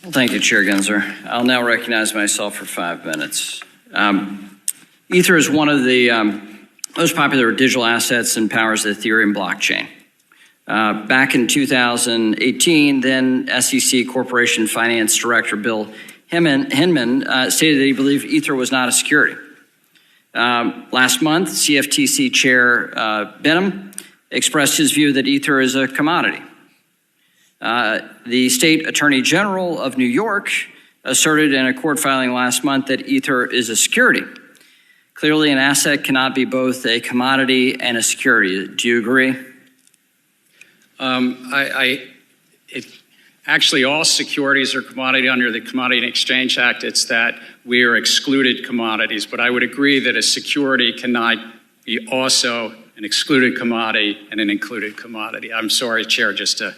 Well, thank you, Chair Gensler. I'll now recognize myself for 5 minutes. Ether is one of the most popular digital assets and powers the Ethereum blockchain. Back in 2018, then SEC Corporation Finance Director Bill Hinman stated that he believed Ether was not a security. Last month, CFTC Chair Benham expressed his view that Ether is a commodity. The State Attorney General of New York asserted in a court filing last month that Ether is a security. Clearly, an asset cannot be both a commodity and a security. Do you agree? Actually, all securities are commodity under the Commodity and Exchange Act. It's that we are excluded commodities. But I would agree that a security cannot be also an excluded commodity and an included commodity. I'm sorry, Chair, just to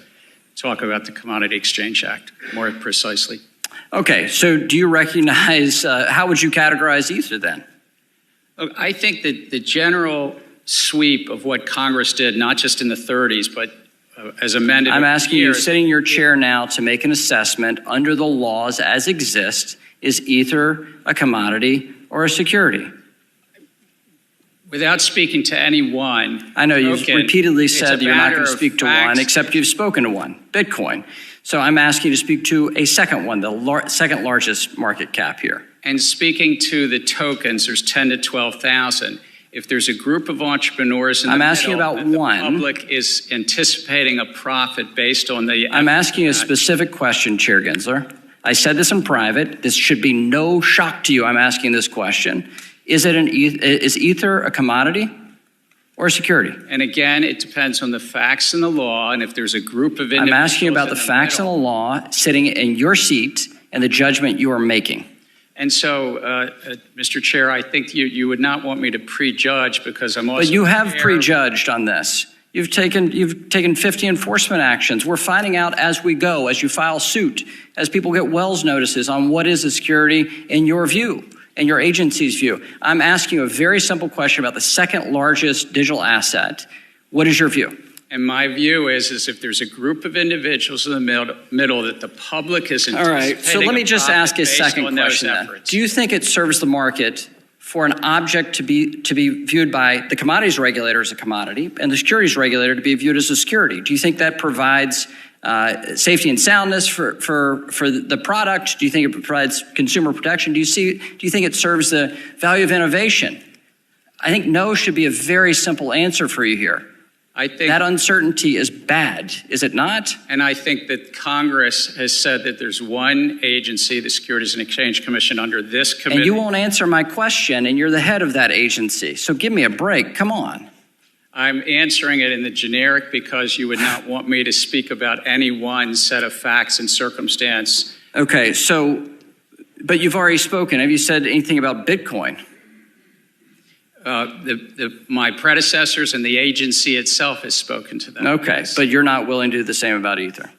talk about the Commodity Exchange Act more precisely. Okay, so do you recognize, how would you categorize Ether then? I think that the general sweep of what Congress did, not just in the 30s, but as amended. I'm asking you, sitting in your chair now, to make an assessment under the laws as exist. Is Ether a commodity or a security? Without speaking to any one. I know you've repeatedly said that you're not going to speak to one, except you've spoken to one, Bitcoin. So I'm asking you to speak to a second one, the second largest market cap here. And speaking to the tokens, there's 10 to 12,000. If there's a group of entrepreneurs in the middle that the public is anticipating a profit based on the... I'm asking you a specific question, Chair Gensler. I said this in private. This should be no shock to you. I'm asking this question. Is Ether a commodity or a security? And again, it depends on the facts and the law. And if there's a group of individuals... I'm asking you about the facts and the law sitting in your seat and the judgment you are making. And so, Mr. Chair, I think you would not want me to prejudge because I'm also... But you have prejudged on this. You've taken 50 enforcement actions. We're finding out as we go, as you file suit, as people get Wells notices on what is a security in your view, in your agency's view. I'm asking you a very simple question about the second largest digital asset. What is your view? And my view is if there's a group of individuals in the middle that the public is anticipating... All right, so let me just ask a second question then. Do you think it serves the market for an object to be viewed by the commodities regulator as a commodity and the securities regulator to be viewed as a security? Do you think that provides safety and soundness for the product? Do you think it provides consumer protection? Do you think it serves the value of innovation? I think no should be a very simple answer for you here. I think that uncertainty is bad, is it not? And I think that Congress has said that there's one agency, the Securities and Exchange Commission, under this committee. And you won't answer my question, and you're the head of that agency. So give me a break. Come on. I'm answering it in the generic because you would not want me to speak about any one set of facts and circumstance. Okay, so, but you've already spoken. Have you said anything about Bitcoin? My predecessors and the agency itself has spoken to them. Okay, but you're not willing to do the same about Ether.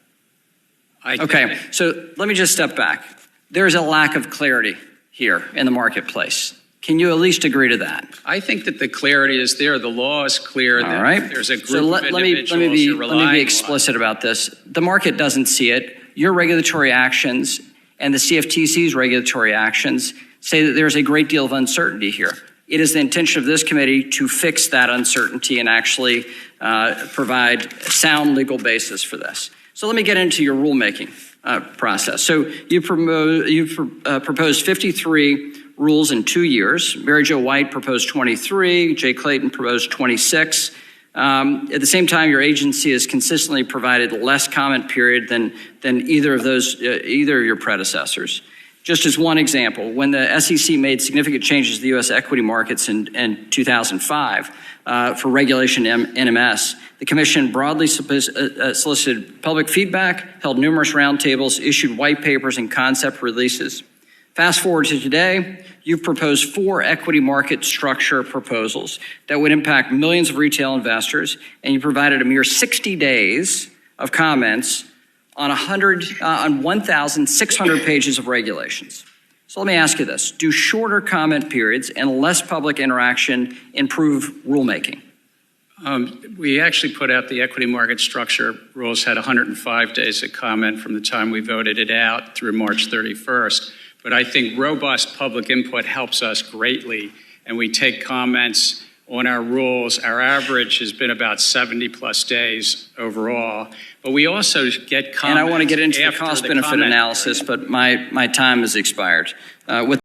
Okay, so let me just step back. There's a lack of clarity here in the marketplace. Can you at least agree to that? I think that the clarity is there. The law is clear. All right. There's a group of individuals let me be explicit about this. The market doesn't see it. Your regulatory actions and the CFTC's regulatory actions say that there's a great deal of uncertainty here. It is the intention of this committee to fix that uncertainty and actually provide a sound legal basis for this. So let me get into your rulemaking process. So you've proposed 53 rules in 2 years. Mary Jo White proposed 23. Jay Clayton proposed 26. At the same time, your agency has consistently provided less comment period than either of your predecessors. Just as one example, when the SEC made significant changes to the U.S. equity markets in 2005 for regulation NMS, the Commission broadly solicited public feedback, held numerous roundtables, issued white papers and concept releases. Fast forward to today, you've proposed 4 equity market structure proposals that would impact millions of retail investors, and you provided a mere 60 days of comments on 1,600 pages of regulations. So let me ask you this. Do shorter comment periods and less public interaction improve rulemaking? We actually put out the equity market structure rules had 105 days of comment from the time we voted it out through March 31st. But I think robust public input helps us greatly, and we take comments on our rules. Our average has been about 70 plus days overall, but we also get comments. And I want to get into the after cost benefit comment analysis, period. but my time has expired. With